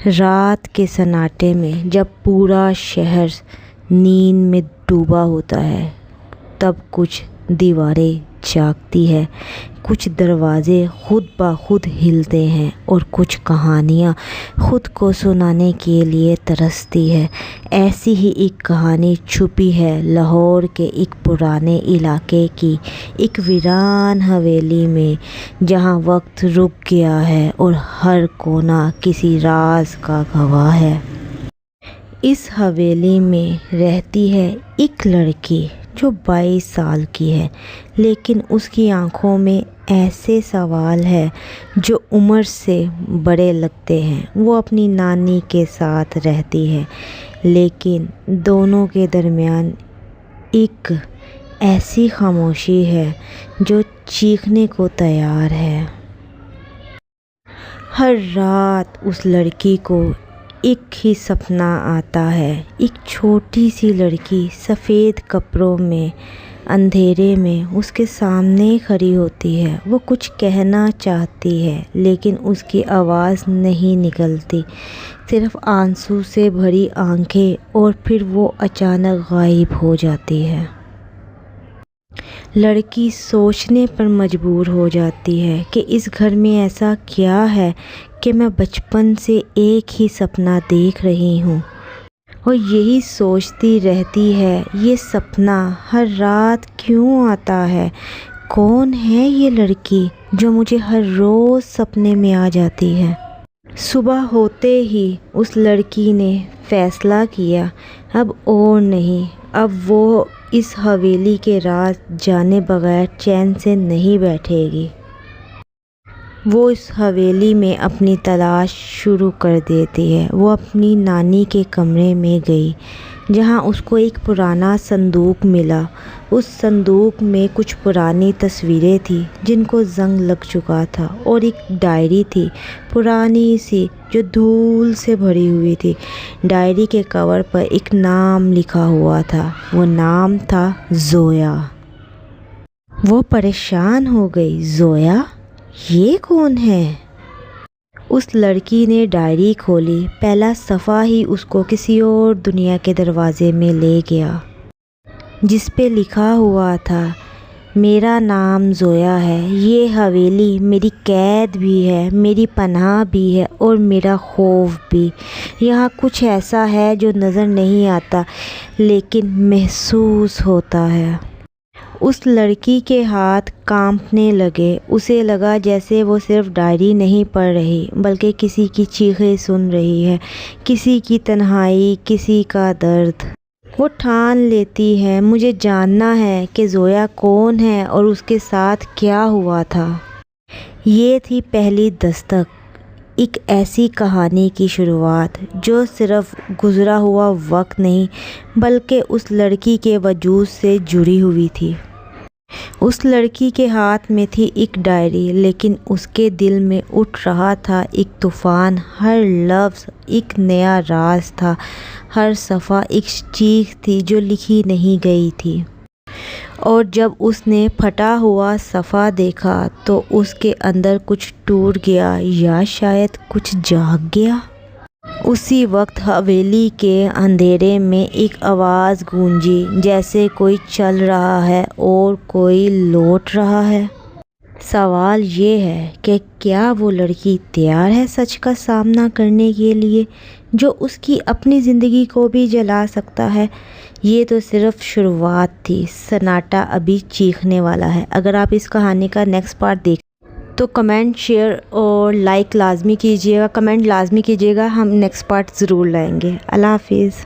رات کے سناٹے میں جب پورا شہر نیند میں ڈوبا ہوتا ہے تب کچھ دیواریں جاگتی ہے، کچھ دروازے خود بخود ہلتے ہیں اور کچھ کہانیاں خود کو سنانے کے لیے ترستی ہے۔ ایسی ہی ایک کہانی چھپی ہے لاہور کے ایک پرانے علاقے کی ایک ویران حویلی میں، جہاں وقت رک گیا ہے اور ہر کونا کسی راز کا گواہ ہے۔ اس حویلی میں رہتی ہے ایک لڑکی جو 22 سال کی ہے، لیکن اس کی آنکھوں میں ایسے سوال ہیں جو عمر سے بڑے لگتے ہیں۔ وہ اپنی نانی کے ساتھ رہتی ہے، لیکن دونوں کے درمیان ایک ایسی خاموشی ہے جو چیخنے کو تیار ہے۔ ہر رات اس لڑکی کو ایک ہی سپنا آتا ہے، ایک چھوٹی سی لڑکی سفید کپڑوں میں اندھیرے میں اس کے سامنے کھڑی ہوتی ہے۔ وہ کچھ کہنا چاہتی ہے لیکن اس کی آواز نہیں نکلتی، صرف آنسو سے بھری آنکھیں، اور پھر وہ اچانک غائب ہو جاتی ہے۔ لڑکی سوچنے پر مجبور ہو جاتی ہے کہ اس گھر میں ایسا کیا ہے کہ میں بچپن سے ایک ہی سپنا دیکھ رہی ہوں، اور یہی سوچتی رہتی ہے یہ سپنا ہر رات کیوں آتا ہے؟ کون ہے یہ لڑکی جو مجھے ہر روز سپنے میں آ جاتی ہے؟ صبح ہوتے ہی اس لڑکی نے فیصلہ کیا، اب اور نہیں، اب وہ اس حویلی کے راز جانے بغیر چین سے نہیں بیٹھے گی۔ وہ اس حویلی میں اپنی تلاش شروع کر دیتی ہے۔ وہ اپنی نانی کے کمرے میں گئی جہاں اس کو ایک پرانا صندوق ملا۔ اس صندوق میں کچھ پرانی تصویریں تھیں جن کو زنگ لگ چکا تھا، اور ایک ڈائری تھی پرانی سی جو دھول سے بھری ہوئی تھی۔ ڈائری کے کور پر ایک نام لکھا ہوا تھا، وہ نام تھا زویا۔ وہ پریشان ہو گئی، زویا؟ یہ کون ہے؟ اس لڑکی نے ڈائری کھولی، پہلا صفحہ ہی اس کو کسی اور دنیا کے دروازے میں لے گیا، جس پہ لکھا ہوا تھا، میرا نام زویا ہے، یہ حویلی میری قید بھی ہے، میری پناہ بھی ہے اور میرا خوف بھی۔ یہاں کچھ ایسا ہے جو نظر نہیں آتا لیکن محسوس ہوتا ہے۔ اس لڑکی کے ہاتھ کانپنے لگے، اسے لگا جیسے وہ صرف ڈائری نہیں پڑھ رہی بلکہ کسی کی چیخیں سن رہی ہے، کسی کی تنہائی، کسی کا درد۔ وہ ٹھان لیتی ہے، مجھے جاننا ہے کہ زویا کون ہے اور اس کے ساتھ کیا ہوا تھا۔ یہ تھی پہلی دستک ایک ایسی کہانی کی شروعات جو صرف گزرا ہوا وقت نہیں بلکہ اس لڑکی کے وجود سے جڑی ہوئی تھی۔ اس لڑکی کے ہاتھ میں تھی ایک ڈائری، لیکن اس کے دل میں اٹھ رہا تھا ایک طوفان۔ ہر لفظ ایک نیا راز تھا، ہر صفحہ ایک چیخ تھی جو لکھی نہیں گئی تھی۔ اور جب اس نے پھٹا ہوا صفحہ دیکھا تو اس کے اندر کچھ ٹوٹ گیا، یا شاید کچھ جاگ گیا۔ اسی وقت حویلی کے اندھیرے میں ایک آواز گونجی، جیسے کوئی چل رہا ہے اور کوئی لوٹ رہا ہے۔ سوال یہ ہے کہ کیا وہ لڑکی تیار ہے سچ کا سامنا کرنے کے لیے جو اس کی اپنی زندگی کو بھی جلا سکتا ہے؟ یہ تو صرف شروعات تھی، سناٹا ابھی چیخنے والا ہے۔ اگر آپ اس کہانی کا نیکسٹ پارٹ دیکھ تو کمنٹ، شیئر اور لائک لازمی کیجیے گا، کمنٹ لازمی کیجیے گا، ہم نیکسٹ پارٹ ضرور لائیں گے۔ اللہ حافظ۔